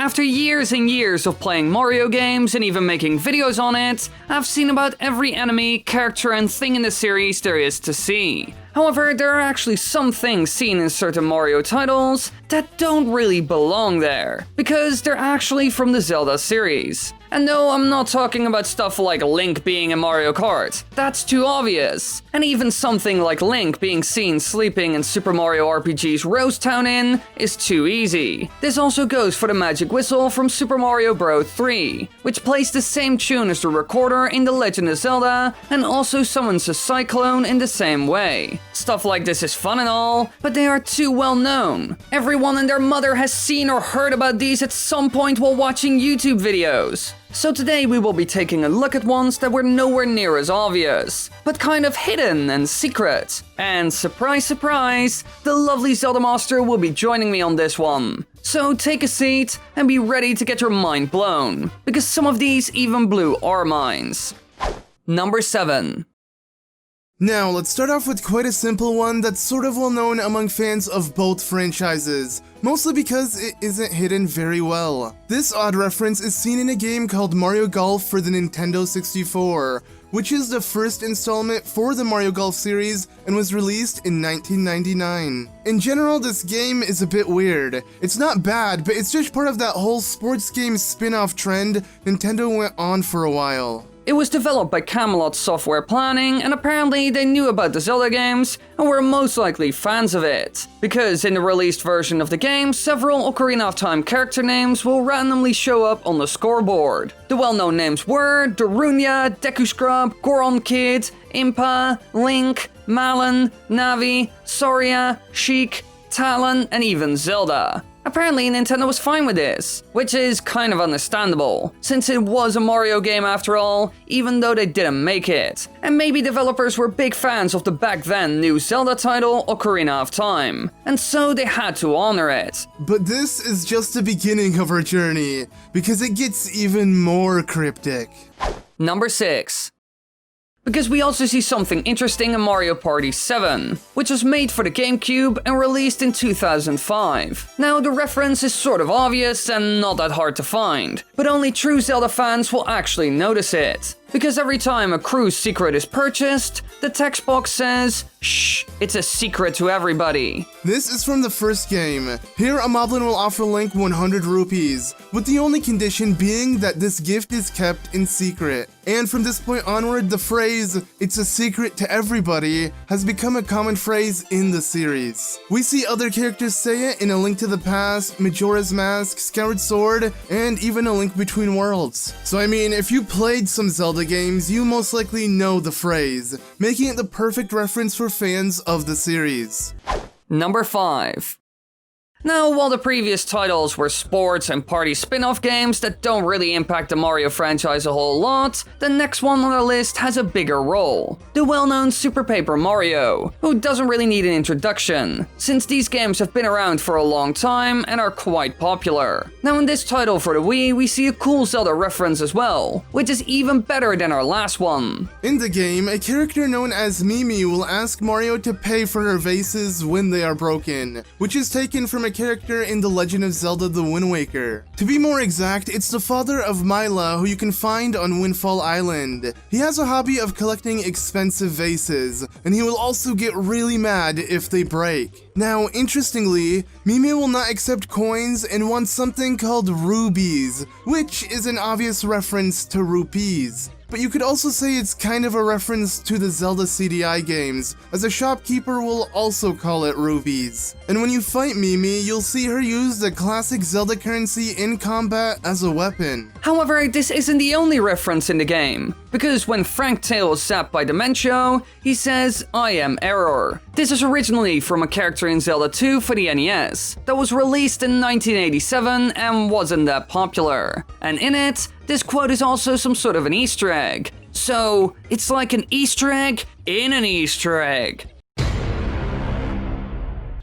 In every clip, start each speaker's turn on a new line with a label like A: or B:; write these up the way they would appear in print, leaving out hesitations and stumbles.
A: After years and years of playing Mario games and even making videos on it, I've seen about every enemy, character and thing in the series there is to see. However, there are actually some things seen in certain Mario titles that don't really belong there, because they're actually from the Zelda series. And no, I'm not talking about stuff like Link being in Mario Kart. That's too obvious. And even something like Link being seen sleeping in Super Mario RPG's Rose Town Inn is too easy. This also goes for the magic whistle from Super Mario Bros. 3, which plays the same tune as the recorder in The Legend of Zelda and also summons a cyclone in the same way. Stuff like this is fun and all, but they are too well known. Everyone and their mother has seen or heard about these at some point while watching YouTube videos. So today we will be taking a look at ones that were nowhere near as obvious, but kind of hidden and secret. And surprise surprise, the lovely ZeldaMaster will be joining me on this one. So take a seat and be ready to get your mind blown, because some of these even blew our minds. Number 7.
B: Now, let's start off with quite a simple one that's sort of well known among fans of both franchises, mostly because it isn't hidden very well. This odd reference is seen in a game called Mario Golf for the Nintendo 64, which is the first installment for the Mario Golf series and was released in 1999. In general, this game is a bit weird. It's not bad, but it's just part of that whole sports game spin-off trend Nintendo went on for a while.
A: It was developed by Camelot Software Planning, and apparently they knew about the Zelda games and were most likely fans of it. Because in the released version of the game, several Ocarina of Time character names will randomly show up on the scoreboard. The well-known names were Darunia, Deku Scrub, Goron Kid, Impa, Link, Malon, Navi, Soria, Sheik, Talon, and even Zelda. Apparently Nintendo was fine with this, which is kind of understandable, since it was a Mario game after all, even though they didn't make it. And maybe developers were big fans of the back then new Zelda title Ocarina of Time, and so they had to honor it.
B: But this is just the beginning of our journey, because it gets even more cryptic.
A: Number 6. Because we also see something interesting in Mario Party 7, which was made for the GameCube and released in 2005. Now, the reference is sort of obvious and not that hard to find, but only true Zelda fans will actually notice it. Because every time a crew's secret is purchased, the text box says, "Shh, it's a secret to everybody."
B: This is from the first game. Here, a moblin will offer Link 100 rupees, with the only condition being that this gift is kept in secret. And from this point onward, the phrase, "it's a secret to everybody," has become a common phrase in the series. We see other characters say it in A Link to the Past, Majora's Mask, Skyward Sword, and even A Link Between Worlds. So I mean, if you played some Zelda games, you most likely know the phrase, making it the perfect reference for fans of the series.
A: Number 5. Now, while the previous titles were sports and party spin-off games that don't really impact the Mario franchise a whole lot, the next one on our list has a bigger role. The well-known Super Paper Mario, who doesn't really need an introduction, since these games have been around for a long time and are quite popular. Now in this title for the Wii, we see a cool Zelda reference as well, which is even better than our last one.
B: In the game, a character known as Mimi will ask Mario to pay for her vases when they are broken, which is taken from a character in The Legend of Zelda The Wind Waker. To be more exact, it's the father of Myla, who you can find on Windfall Island. He has a hobby of collecting expensive vases, and he will also get really mad if they break. Now, interestingly, Mimi will not accept coins and wants something called rubies, which is an obvious reference to rupees. But you could also say it's kind of a reference to the Zelda CDI games, as a shopkeeper will also call it rubies. And when you fight Mimi, you'll see her use the classic Zelda currency in combat as a weapon.
A: However, this isn't the only reference in the game, because when Frank Tail is zapped by Dementio, he says, "I am Error." This is originally from a character in Zelda 2 for the NES, that was released in 1987 and wasn't that popular. And in it, this quote is also some sort of an Easter egg. So, it's like an Easter egg in an Easter egg.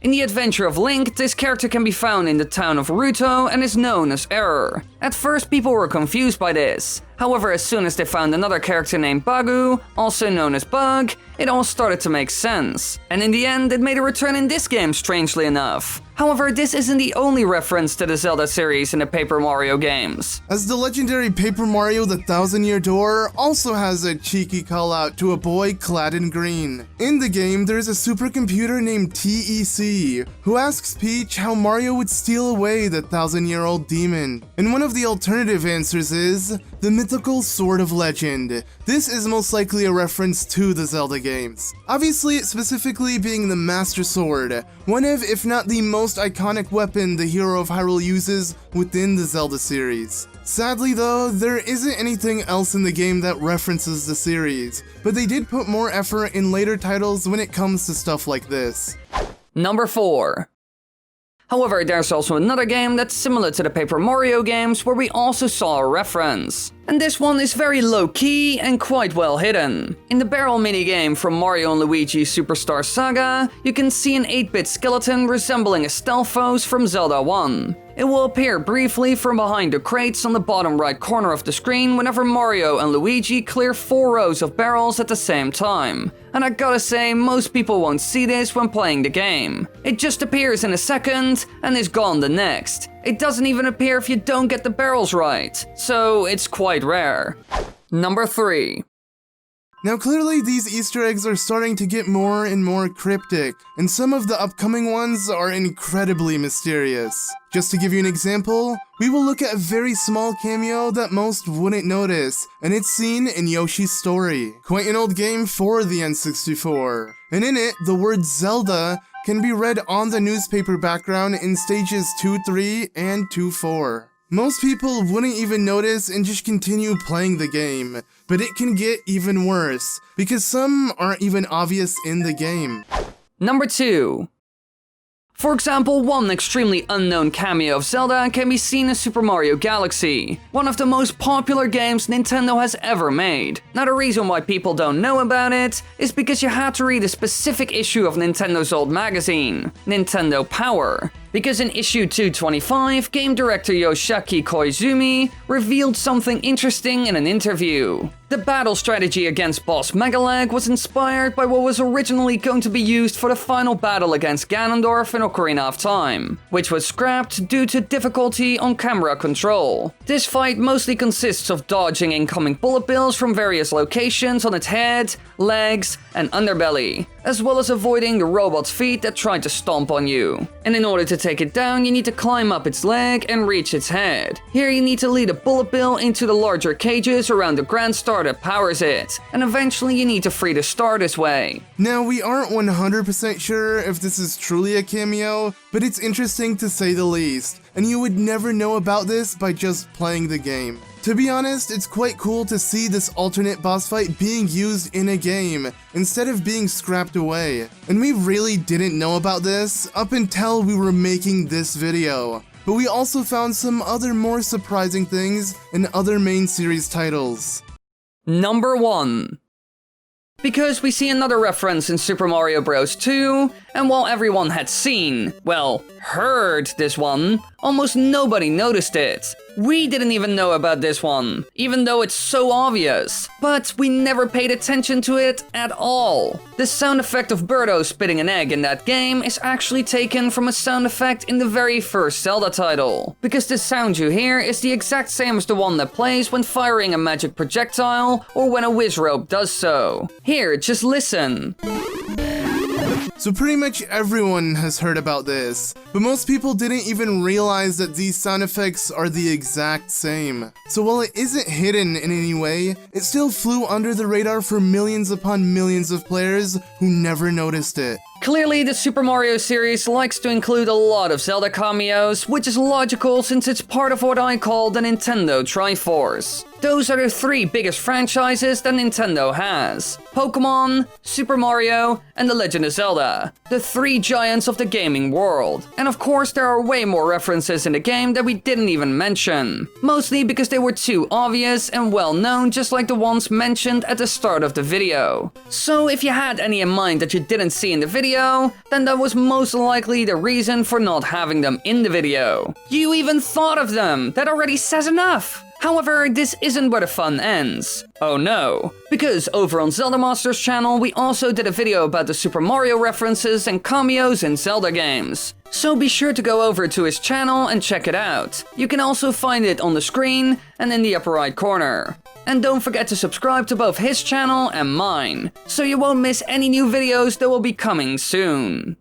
A: In The Adventure of Link, this character can be found in the town of Ruto and is known as Error. At first, people were confused by this. However, as soon as they found another character named Bagu, also known as Bug, it all started to make sense. And in the end, it made a return in this game, strangely enough. However, this isn't the only reference to the Zelda series in the Paper Mario games,
B: as the legendary Paper Mario The Thousand-Year Door also has a cheeky call out to a boy clad in green. In the game, there's a supercomputer named TEC, who asks Peach how Mario would steal away the thousand-year-old demon. And one of the alternative answers is the mythical Sword of Legend. This is most likely a reference to the Zelda games. Obviously, specifically being the Master Sword, one of, if not the most iconic weapon the hero of Hyrule uses within the Zelda series. Sadly though, there isn't anything else in the game that references the series, but they did put more effort in later titles when it comes to stuff like this.
A: Number 4. However, there's also another game that's similar to the Paper Mario games where we also saw a reference. And this one is very low-key and quite well hidden. In the barrel minigame from Mario & Luigi Superstar Saga, you can see an 8-bit skeleton resembling a Stelphos from Zelda 1. It will appear briefly from behind the crates on the bottom right corner of the screen whenever Mario and Luigi clear 4 rows of barrels at the same time. And I gotta say, most people won't see this when playing the game. It just appears in a second and is gone the next. It doesn't even appear if you don't get the barrels right, so it's quite rare. Number 3.
B: Now clearly these Easter eggs are starting to get more and more cryptic, and some of the upcoming ones are incredibly mysterious. Just to give you an example, we will look at a very small cameo that most wouldn't notice, and it's seen in Yoshi's Story, quite an old game for the N64. And in it, the word Zelda can be read on the newspaper background in stages 2-3 and 2-4. Most people wouldn't even notice and just continue playing the game, but it can get even worse, because some aren't even obvious in the game.
A: Number 2. For example, one extremely unknown cameo of Zelda can be seen in Super Mario Galaxy, one of the most popular games Nintendo has ever made. Now the reason why people don't know about it is because you had to read a specific issue of Nintendo's old magazine, Nintendo Power. Because in issue 225, game director Yoshiaki Koizumi revealed something interesting in an interview. The battle strategy against boss Megaleg was inspired by what was originally going to be used for the final battle against Ganondorf in Ocarina of Time, which was scrapped due to difficulty on camera control. This fight mostly consists of dodging incoming bullet bills from various locations on its head, legs, and underbelly, as well as avoiding the robot's feet that tried to stomp on you. And in order to take it down, you need to climb up its leg and reach its head. Here you need to lead a bullet bill into the larger cages around the Grand Star that powers it, and eventually you need to free the star this way.
B: Now we aren't 100% sure if this is truly a cameo, but it's interesting to say the least, and you would never know about this by just playing the game. To be honest, it's quite cool to see this alternate boss fight being used in a game, instead of being scrapped away. And we really didn't know about this up until we were making this video. But we also found some other more surprising things in other main series titles.
A: Number 1. Because we see another reference in Super Mario Bros. 2, and while everyone had seen, well, heard this one, almost nobody noticed it. We didn't even know about this one, even though it's so obvious. But we never paid attention to it at all. The sound effect of Birdo spitting an egg in that game is actually taken from a sound effect in the very first Zelda title. Because the sound you hear is the exact same as the one that plays when firing a magic projectile or when a whiz rope does so. Here, just listen.
B: So pretty much everyone has heard about this, but most people didn't even realize that these sound effects are the exact same. So while it isn't hidden in any way, it still flew under the radar for millions upon millions of players who never noticed it.
A: Clearly, the Super Mario series likes to include a lot of Zelda cameos, which is logical since it's part of what I call the Nintendo Triforce. Those are the 3 biggest franchises that Nintendo has: Pokémon, Super Mario, and The Legend of Zelda, the 3 giants of the gaming world. And of course, there are way more references in the game that we didn't even mention, mostly because they were too obvious and well known, just like the ones mentioned at the start of the video. So if you had any in mind that you didn't see in the video, then that was most likely the reason for not having them in the video. You even thought of them! That already says enough! However, this isn't where the fun ends. Oh no. Because over on ZeldaMaster's channel, we also did a video about the Super Mario references and cameos in Zelda games. So be sure to go over to his channel and check it out. You can also find it on the screen and in the upper right corner. And don't forget to subscribe to both his channel and mine, so you won't miss any new videos that will be coming soon.